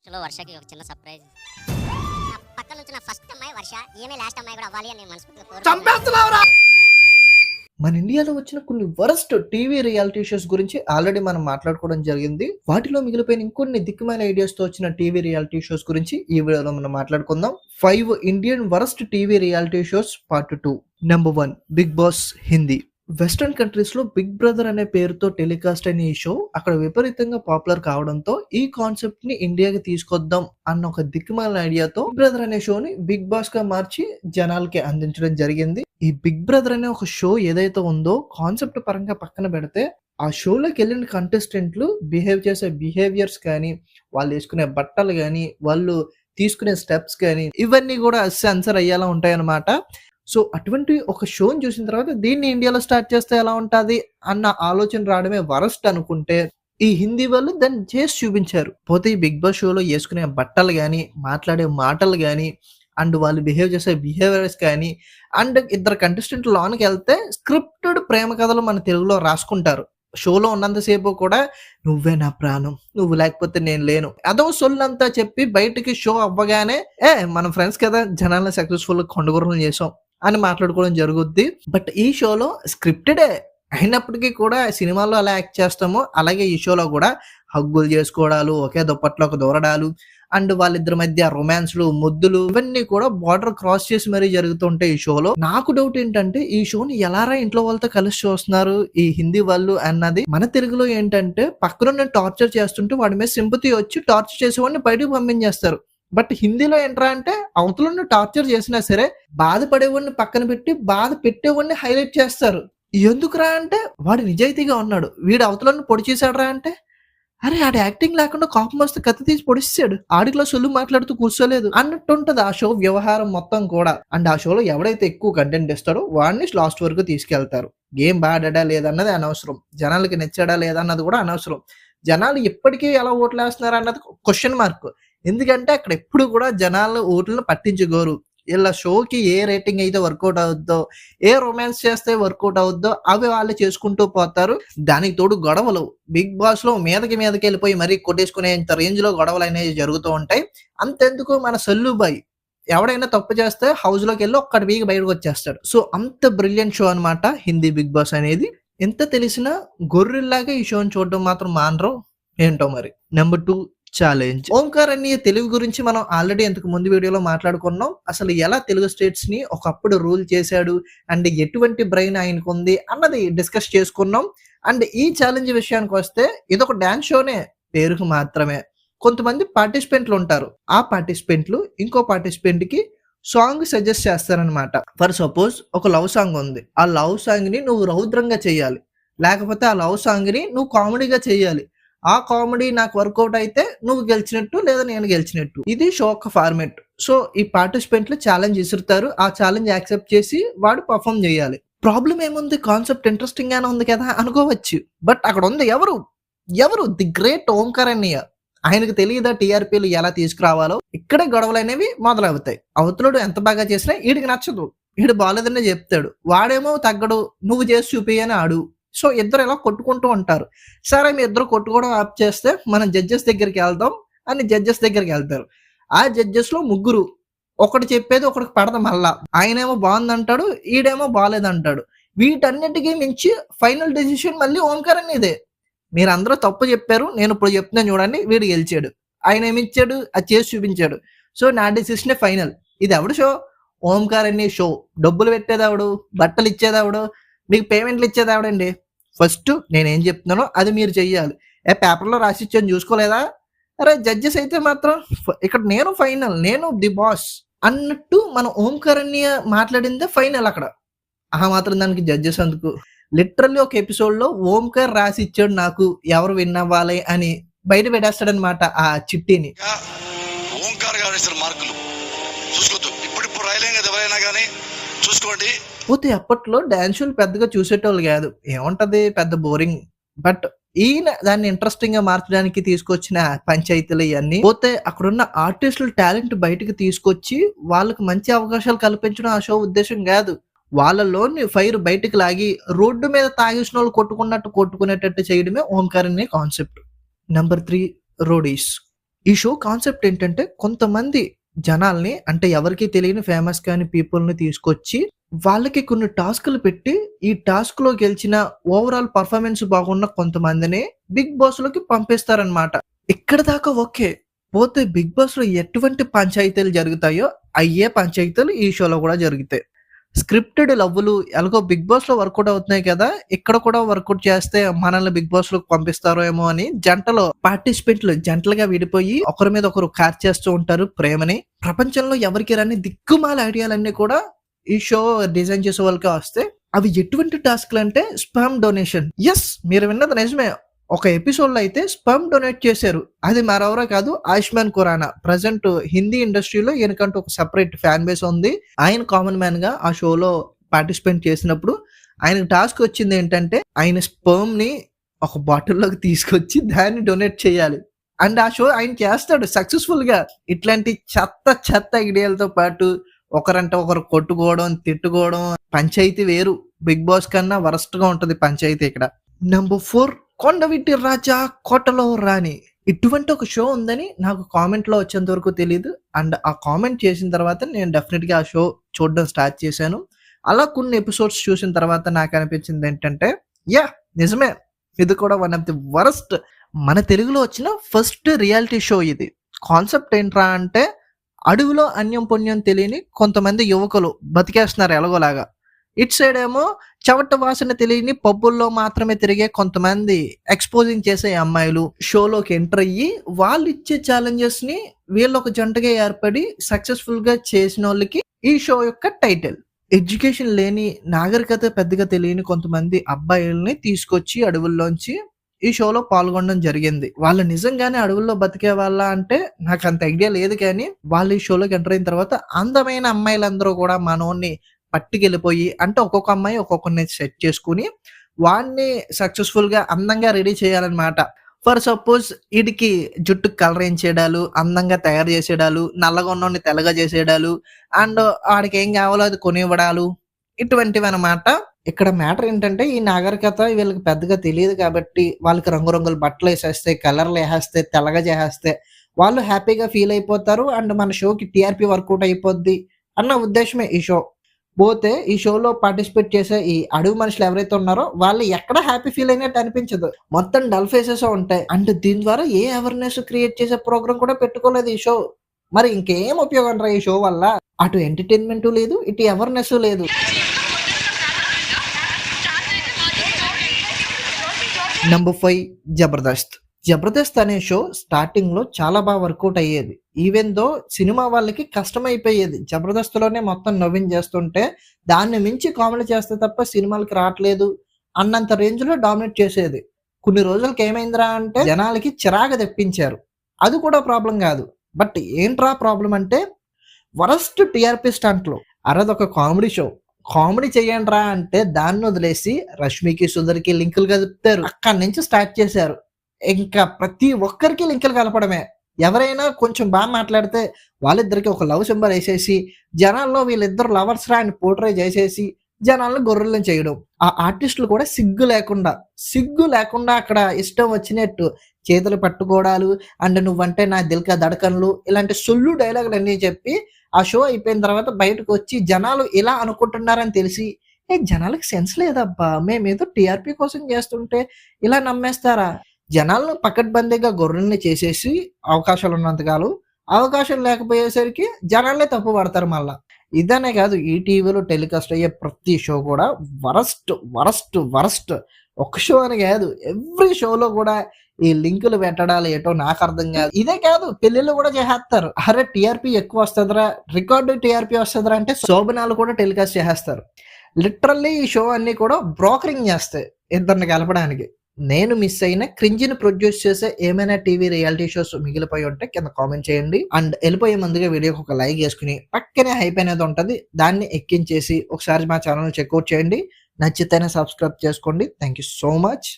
లాస్ట్లో వర్షకి ఒక చిన్న సర్ప్రైజ్. నా పక్కన నుంచి నా ఫస్ట్ అమ్మాయి వర్ష, ఈమె లాస్ట్ అమ్మాయి కూడా అవ్వాలి అని నేను మనస్ఫూర్తిగా కోరుకుంటున్నాను. మన ఇండియాలో వచ్చిన కొన్ని వరస్ట్ టీవీ రియాలిటీ షోస్ గురించి ఆల్రెడీ మనం మాట్లాడుకోవడం జరిగింది. వాటిలో మిగిలిపోయిన ఇంకొన్ని దిక్కుమాల ఐడియాస్ తో వచ్చిన టీవీ రియాలిటీ షోస్ గురించి ఈ వీడియోలో మనం మాట్లాడుకుందాం. 5 Indian worst TV reality shows part 2. Number 1, Big Boss Hindi. Western countries లో బిగ్ బ్రదర్ అనే పేరుతో టెలికాస్ట్ అయిన ఈ షో అక్కడ విపరీతంగా పాపులర్ కావడంతో ఈ కాన్సెప్ట్ ని ఇండియాకి తీసుకొద్దాం అన్న ఒక దిక్కుమాల ఐడియాతో బిగ్ బ్రదర్ అనే షోని బిగ్ బాస్ గా మార్చి జనాలకి అందించడం జరిగింది. ఈ బిగ్ బ్రదర్ అనే ఒక షో ఏదైతే ఉందో కాన్సెప్ట్ పరంగా పక్కన పెడితే ఆ షోలోకి వెళ్ళిన కంటెస్టెంట్లు బిహేవ్ చేసే బిహేవియర్స్ కానీ, వాళ్ళు వేసుకునే బట్టలు కానీ, వాళ్ళు తీసుకునే స్టెప్స్ కానీ ఇవన్నీ కూడా సెన్సర్ అయ్యేలా ఉంటాయన్నమాట. సో అటువంటి ఒక షోని చూసిన తర్వాత దీన్ని ఇండియాలో స్టార్ట్ చేస్తే ఎలా ఉంటుంది అన్న ఆలోచన రావడమే వరస్ట్ అనుకుంటే, ఈ హిందీ వాళ్ళు దాన్ని చేసి చూపించారు. పోతే ఈ బిగ్ బాస్ షోలో వేసుకునే బట్టలు కానీ, మాట్లాడే మాటలు కానీ, అండ్ వాళ్ళు బిహేవ్ చేసే బిహేవియర్స్ కానీ, అండ్ ఇద్దరు కంటెస్టెంట్ లోనికి వెళ్తే స్క్రిప్టెడ్ ప్రేమ కథలు మన తెలుగులో రాసుకుంటారు. షోలో ఉన్నంతసేపు కూడా నువ్వే నా ప్రాణం, నువ్వు లేకపోతే నేను లేను, అదో సొల్లంతా చెప్పి బయటికి షో అవ్వగానే మన ఫ్రెండ్స్ కదా, జనాలను సక్సెస్ఫుల్ కొండగూరలు చేసాం అని మాట్లాడుకోవడం జరుగుద్ది. బట్ ఈ షోలో స్క్రిప్టెడే అయినప్పటికీ కూడా సినిమాల్లో అలా యాక్ట్ చేస్తామో అలాగే ఈ షోలో కూడా హగ్గులు చేసుకోవడాలు, ఒకే దుప్పట్లోకి దూరడాలు, అండ్ వాళ్ళిద్దరి మధ్య రొమాన్స్లు, ముద్దులు ఇవన్నీ కూడా బార్డర్ క్రాస్ చేసి మరీ జరుగుతుంటాయి ఈ షోలో. నాకు డౌట్ ఏంటంటే ఈ షోని ఎలారా ఇంట్లో వాళ్ళతో కలిసి చూస్తున్నారు ఈ హిందీ వాళ్ళు అన్నది. మన తెలుగులో ఏంటంటే పక్కన టార్చర్ చేస్తుంటే వాడి మీద సింపతి వచ్చి టార్చర్ చేసేవాడిని బయటకు పంపించేస్తారు. బట్ హిందీలో ఏంట్రా అంటే అవతలను టార్చర్ చేసినా సరే బాధపడేవాడిని పక్కన పెట్టి బాధ పెట్టేవాడిని హైలైట్ చేస్తారు. ఎందుకురా అంటే వాడు నిజాయితీగా ఉన్నాడు, వీడు అవతలను పొడి చేశాడు రా అంటే, అరే ఆడి యాక్టింగ్ లేకుండా కోపం వస్తే కత్తి తీసి పొడిచాడు, ఆడిలో సొల్లు మాట్లాడుతూ కూర్చోలేదు అన్నట్టు ఉంటది ఆ షో వ్యవహారం మొత్తం కూడా. అండ్ ఆ షోలో ఎవడైతే ఎక్కువ కంటెంట్ ఇస్తాడో వాడిని లాస్ట్ వరకు తీసుకెళ్తారు. గేమ్ బాడా లేదన్నది అనవసరం, జనాలకి నచ్చాడా లేదన్నది కూడా అనవసరం. జనాలు ఇప్పటికీ ఎలా ఓట్లు వేస్తున్నారు అన్నది క్వశ్చన్ మార్క్. ఎందుకంటే అక్కడ ఎప్పుడు కూడా జనాలు ఓట్లను పట్టించుకోరు. ఇలా షోకి ఏ రేటింగ్ అయితే వర్కౌట్ అవుద్దో, ఏ రొమాన్స్ చేస్తే వర్కౌట్ అవుద్దో అవి వాళ్ళు చేసుకుంటూ పోతారు. దానికి తోడు గొడవలు బిగ్ బాస్ లో మీదకి వెళ్ళిపోయి మరీ కొట్టేసుకునేంత రేంజ్ లో గొడవలు అనేవి జరుగుతూ ఉంటాయి. అంతెందుకు మన సల్లుబాయి ఎవడైనా తప్పు చేస్తే హౌస్ లోకి వెళ్ళి ఒక్కటి వీక్ బయటకు వచ్చేస్తాడు. సో అంత బ్రిలియంట్ షో అనమాట హిందీ బిగ్ బాస్ అనేది. ఎంత తెలిసినా గొర్రెల్లాగా ఈ షోని చూడడం మాత్రం మానరు ఏంటో మరి. Number 2, challenge. ఓంకార్ అనే తెలుగు గురించి మనం ఆల్రెడీ ఇంతకు ముందు వీడియోలో మాట్లాడుకున్నాం. అసలు ఎలా తెలుగు స్టేట్స్ ని ఒకప్పుడు రూల్ చేశాడు అండ్ ఎటువంటి బ్రెయిన్ ఆయనకు ఉంది అన్నది డిస్కస్ చేసుకున్నాం. అండ్ ఈ ఛాలెంజ్ విషయానికి వస్తే ఇదొక డాన్స్ షోనే, పేరుకు మాత్రమే. కొంతమంది పార్టిసిపెంట్లు ఉంటారు, ఆ పార్టిసిపెంట్లు ఇంకో పార్టిసిపెంట్ కి సాంగ్ సజెస్ట్ చేస్తారనమాట. ఫర్ సపోజ్ ఒక లవ్ సాంగ్ ఉంది, ఆ లవ్ సాంగ్ ని నువ్వు రౌద్రంగా చేయాలి, లేకపోతే ఆ లవ్ సాంగ్ ని నువ్వు కామెడీగా చేయాలి. ఆ కామెడీ నాకు వర్కౌట్ అయితే నువ్వు గెలిచినట్టు లేదా నేను గెలిచినట్టు. ఇది షో ఒక ఫార్మేట్. సో ఈ పార్టిసిపెంట్లు ఛాలెంజ్ ఇసురుతారు, ఆ ఛాలెంజ్ యాక్సెప్ట్ చేసి వాడు పర్ఫామ్ చేయాలి. ప్రాబ్లం ఏముంది, కాన్సెప్ట్ ఇంట్రెస్టింగ్ గానే ఉంది కదా అనుకోవచ్చు. బట్ అక్కడ ఉంది ఎవరు ది గ్రేట్ ఓంకార్ అన్నయ్య. ఆయనకు తెలియదా టీఆర్పీలు ఎలా తీసుకురావాలో. ఇక్కడే గొడవలు అనేవి మొదలవుతాయి. అవతలుడు ఎంత బాగా చేసినా వీడికి నచ్చదు, వీడు బాగాలేదనే చెప్తాడు, వాడేమో తగ్గడు, నువ్వు చేసి చూపి అని ఆడు. సో ఇద్దరు ఇలా కొట్టుకుంటూ ఉంటారు. సరే మీ ఇద్దరు కొట్టుకోవడం ఆప్ చేస్తే మనం జడ్జెస్ దగ్గరికి వెళ్దాం అని జడ్జెస్ దగ్గరికి వెళ్తారు. ఆ జడ్జెస్ లో ముగ్గురు, ఒకటి చెప్పేది ఒకటికి పడదు. మళ్ళా ఆయనేమో బాగుందంటాడు, ఈడేమో బాగాలేదంటాడు. వీటన్నిటికీ మించి ఫైనల్ డెసిషన్ మళ్ళీ ఓంకార్ అనేదే. మీరందరూ తప్పు చెప్పారు, నేను ఇప్పుడు చెప్తున్నాను చూడండి, వీడు గెలిచాడు, ఆయన ఏమిచ్చాడు అది చేసి చూపించాడు, సో నా డెసిషనే ఫైనల్. ఇది ఎవడు షో? ఓంకార్ అనే షో. డబ్బులు పెట్టేదావుడు, బట్టలు ఇచ్చేదావుడు, మీకు పేమెంట్లు ఇచ్చేదావిడండి. ఫస్ట్ నేనేం చెప్తున్నానో అది మీరు చెయ్యాలి. పేపర్లో రాసి ఇచ్చాను చూసుకోలేదా? అరే జడ్జెస్ అయితే మాత్రం ఇక్కడ నేను ఫైనల్, నేను ది బాస్ అన్నట్టు మన ఓంకార్ అన్నయ్య మాట్లాడిందే ఫైనల్ అక్కడ. ఆ మాత్రం దానికి జడ్జెస్ అందుకు. లిటరల్లీ ఒక ఎపిసోడ్ లో ఓంకార్ రాసి ఇచ్చాడు నాకు ఎవరు విన్ అవ్వాలి అని బయట పెట్టేస్తాడనమాట ఆ చిట్టిని. ఓంకార్ గారు ఇచ్చిన మార్కులు చూసుకోవద్దు, ఇప్పుడు రాయలేం కదా ఎవరైనా కానీ చూసుకోండి. పోతే అప్పట్లో డాన్స్ షోలు పెద్దగా చూసేటోళ్ళు కాదు, ఏముంటది పెద్ద బోరింగ్. బట్ ఈయన దాన్ని ఇంట్రెస్టింగ్ గా మార్చడానికి తీసుకొచ్చిన పంచాయతీలు ఇవన్నీ. పోతే అక్కడున్న ఆర్టిస్టుల టాలెంట్ బయటకు తీసుకొచ్చి వాళ్ళకి మంచి అవకాశాలు కల్పించడం ఆ షో ఉద్దేశం కాదు. వాళ్ళలోని ఫైర్ బయటకు లాగి రోడ్డు మీద తాగేసిన వాళ్ళు కొట్టుకునేటట్టు చేయడమే ఓంకార్ అనే కాన్సెప్ట్. Number 3, Roadies. ఈ షో కాన్సెప్ట్ ఏంటంటే కొంతమంది జనాల్ని అంటే ఎవరికీ తెలియని ఫేమస్ కాని పీపుల్ని తీసుకొచ్చి వాళ్ళకి కొన్ని టాస్క్‌లు పెట్టి, ఈ టాస్క్‌లో గెలిచిన ఓవరాల్ పర్ఫార్మెన్స్ బాగున్న కొంతమందిని బిగ్ బాస్‌లోకి పంపిస్తారనమాట. ఇక్కడి దాకా ఓకే. పోతే బిగ్ బాస్‌లో ఎటువంటి పంచాయతీలు జరుగుతాయో అయ్యే పంచాయతీలు ఈ షోలో కూడా జరుగుతాయి. స్క్రిప్టెడ్ లవ్వులు ఎలాగో బిగ్ బాస్‌లో వర్కౌట్ అవుతున్నాయి కదా! ఇక్కడ కూడా వర్కౌట్ చేస్తే మనల్ని బిగ్ బాస్‌లోకి పంపిస్తారో ఏమో అని జంటలో పార్టిసిపెంట్లు జంటలుగా విడిపోయి ఒకరి మీద ఒకరు చేస్తూ ఉంటారు ప్రేమని. ప్రపంచంలో ఎవరికీ రాని దిక్కుమాల ఐడియాలన్నీ కూడా ఈ షో డిజైన్ చేసే వాళ్ళకే వస్తాయి. అవి ఎటువంటి టాస్క్‌లంటే స్పెర్మ్ డొనేషన్. యెస్! మీరు విన్నది నిజమే. ఒక ఎపిసోడ్‌లో అయితే స్పెర్మ్ డొనేట్ చేశారు. అది మరెవరో కాదు ఆయుష్మాన్ ఖురానా. ప్రెజెంట్ హిందీ ఇండస్ట్రీలో ఈయనకంటూ ఒక సెపరేట్ ఫ్యాన్ బేస్ ఉంది. ఆయన కామన్ మ్యాన్‌గా ఆ షోలో పార్టిసిపేట్ చేసినప్పుడు ఆయనకు టాస్క్ వచ్చింది ఏంటంటే ఆయన స్పెర్మ్‌ని ఒక బాటిల్‌లోకి తీసుకొచ్చి దాన్ని డొనేట్ చేయాలి. అండ్ ఆ షో ఆయన చేస్తాడు సక్సెస్‌ఫుల్‌గా. ఇట్లాంటి చెత్త ఐడియాలతో పాటు ఒకరంటే ఒకరు కొట్టుకోవడం, తిట్టుకోవడం, పంచాయతీ వేరు. బిగ్ బాస్ కన్నా వరస్ట్‌గా ఉంటది పంచాయతీ ఇక్కడ. నంబర్ 4 కొండవీటి రాజా కోటలో రాణి. ఇటువంటి ఒక షో ఉందని నాకు కామెంట్‌లో వచ్చేంత వరకు తెలీదు. అండ్ ఆ కామెంట్ చేసిన తర్వాత నేను డెఫినిట్‌గా ఆ షో చూడడం స్టార్ట్ చేశాను. అలా కొన్ని ఎపిసోడ్స్ చూసిన తర్వాత నాకు అనిపించింది ఏంటంటే నిజమే. ఇది కూడా వన్ ఆఫ్ ది వరస్ట్. మన తెలుగులో వచ్చిన ఫస్ట్ రియాలిటీ షో ఇది. కాన్సెప్ట్ ఏంట్రా అంటే అడవిలో అన్యం పుణ్యం తెలియని కొంతమంది యువకులు బతికేస్తున్నారు ఎలాగోలాగా. ఇటు సైడ్ ఏమో చెవట వాసన తెలియని పబ్బుల్లో మాత్రమే తిరిగే కొంతమంది ఎక్స్పోజింగ్ చేసే అమ్మాయిలు షోలోకి ఎంటర్ అయ్యి వాళ్ళు ఇచ్చే ఛాలెంజెస్ ని వీళ్ళు ఒక జంటగా ఏర్పడి సక్సెస్ఫుల్ గా చేసిన వాళ్ళకి ఈ షో యొక్క టైటిల్. ఎడ్యుకేషన్ లేని నాగరికత పెద్దగా తెలియని కొంతమంది అబ్బాయిల్ని తీసుకొచ్చి అడవుల్లోంచి ఈ షోలో పాల్గొనడం జరిగింది. వాళ్ళు నిజంగానే అడవుల్లో బతికే వాళ్ళ అంటే నాకు అంత ఐడియా లేదు, కానీ వాళ్ళు ఈ షోలోకి ఎంటర్ అయిన తర్వాత అందమైన అమ్మాయిలందరూ కూడా మనోన్ని పట్టుకెళ్ళిపోయి అంటే ఒక్కొక్క అమ్మాయి ఒక్కొక్కరిని సెట్ చేసుకుని వాడిని సక్సెస్ఫుల్ గా అందంగా రెడీ చేయాలన్నమాట. ఫర్ సపోజ్ వీడికి జుట్టు కలర్ చేసేడాలు, అందంగా తయారు చేసేడాలు, నల్లగా ఉన్నోడిని తెల్లగా చేసేడాలు, అండ్ వాడికి ఏం కావాలో అది కొనివ్వడాలు, ఇటువంటివి అనమాట. ఇక్కడ మ్యాటర్ ఏంటంటే ఈ నాగరికత వీళ్ళకి పెద్దగా తెలియదు కాబట్టి వాళ్ళకి రంగురంగుల బట్టలు వేసేస్తే, కలర్లు వేసేస్తే, తెల్లగా చేసేస్తే వాళ్ళు హ్యాపీగా ఫీల్ అయిపోతారు. అండ్ మన షోకి టీఆర్పీ వర్కౌట్ అయిపోద్ది అన్న ఉద్దేశమే ఈ షో. పోతే ఈ షోలో పార్టిసిపేట్ చేసే ఈ అడవి మనుషులు ఎవరైతే ఉన్నారో వాళ్ళు ఎక్కడ హ్యాపీ ఫీల్ అయినట్టు అనిపించదు. మొత్తం డల్ ఫేసెస్ ఉంటాయి. అండ్ దీని ద్వారా ఏ అవేర్నెస్ క్రియేట్ చేసే ప్రోగ్రామ్ కూడా పెట్టుకోలేదు ఈ షో. మరి ఇంకేం ఉపయోగం రా ఈ షో వల్ల? అటు ఎంటర్టైన్మెంట్ లేదు, ఇటు అవేర్నెస్ లేదు. నంబర్ 5 జబర్దస్త్. జబర్దస్త్ అనే షో స్టార్టింగ్ లో చాలా బాగా వర్కౌట్ అయ్యేది. ఈవెన్ దో సినిమా వాళ్ళకి కష్టమైపోయేది. జబర్దస్త్ లోనే మొత్తం నవ్వించేస్తుంటే దాన్ని మించి కామెడీ చేస్తే తప్ప సినిమాలకి రావట్లేదు అన్నంత రేంజ్ లో డామినేట్ చేసేది. కొన్ని రోజులకి ఏమైందిరా అంటే జనాలకి చిరాకు తెప్పించారు. అది కూడా ప్రాబ్లం కాదు. బట్ ఏంట్రా ప్రాబ్లం అంటే వరస్ట్ టీఆర్పీ స్టంట్లు. అరదొక కామెడీ షో, కామెడీ చెయ్యండిరా అంటే దాన్ని వదిలేసి రష్మికి సుధర్కి లింకులు కలుపుతారు. అక్కడి నుంచి స్టార్ట్ చేశారు. ఇంకా ప్రతి ఒక్కరికి లింకులు కలపడమే. ఎవరైనా కొంచెం బాగా మాట్లాడితే వాళ్ళిద్దరికి ఒక లవ్ సింబల్ వేసేసి జనాల్లో వీళ్ళిద్దరు లవర్స్ రా అని పోర్ట్రే చేసేసి జనాలను గొర్రెలను చేయడం. ఆ ఆర్టిస్టులు కూడా సిగ్గు లేకుండా అక్కడ ఇష్టం వచ్చినట్టు చేతులు పట్టుకోవడాలు అండ్ నువ్వంటే నా దిల్కా దడకన్లు ఇలాంటి సొల్లు డైలాగులు అన్నీ చెప్పి ఆ షో అయిపోయిన తర్వాత బయటకు వచ్చి జనాలు ఇలా అనుకుంటున్నారని తెలిసి జనాలకు సెన్స్ లేదబ్బా, మేమేదో టీఆర్పీ కోసం చేస్తుంటే ఇలా నమ్మేస్తారా? జనాలను పకడ్బందీగా గొర్రెల్ని చేసేసి అవకాశాలు ఉన్నంతకాలం, అవకాశం లేకపోయేసరికి జనాలే తప్పు పడతారు మళ్ళా. ఇదనే కాదు, ఈ టీవీలో టెలికాస్ట్ అయ్యే ప్రతి షో కూడా వరస్ట్. ఒక్క షో అని కాదు, ఎవ్రీ షోలో కూడా ఈ లింకులు పెట్టడాలు ఏటో నాకు అర్థం కాదు. ఇదే కాదు, పెళ్లిళ్ళు కూడా చేసేస్తారు. అరే టీఆర్పీ ఎక్కువ వస్తుందిరా, రికార్డు టీఆర్పీ వస్తుందిరా అంటే శోభనాలు కూడా టెలికాస్ట్ చేసేస్తారు. లిటరల్లీ ఈ షో అన్ని కూడా బ్రోకరింగ్ చేస్తాయి ఇద్దరిని కలపడానికి. నేను మిస్ అయిన క్రింజిని ప్రొడ్యూస్ చేసే ఏమైనా టీవీ రియాలిటీ షోస్ మిగిలిపోయి ఉంటే కింద కామెంట్ చేయండి. అండ్ వెళ్ళిపోయే ముందుగా వీడియోకి ఒక లైక్ చేసుకుని పక్కనే హైప్ అనేది ఉంటుంది, దాన్ని ఎక్కించేసి ఒకసారి మా ఛానల్ చెక్అవుట్ చేయండి. నచ్చితేనే సబ్స్క్రైబ్ చేసుకోండి. Thank you so much.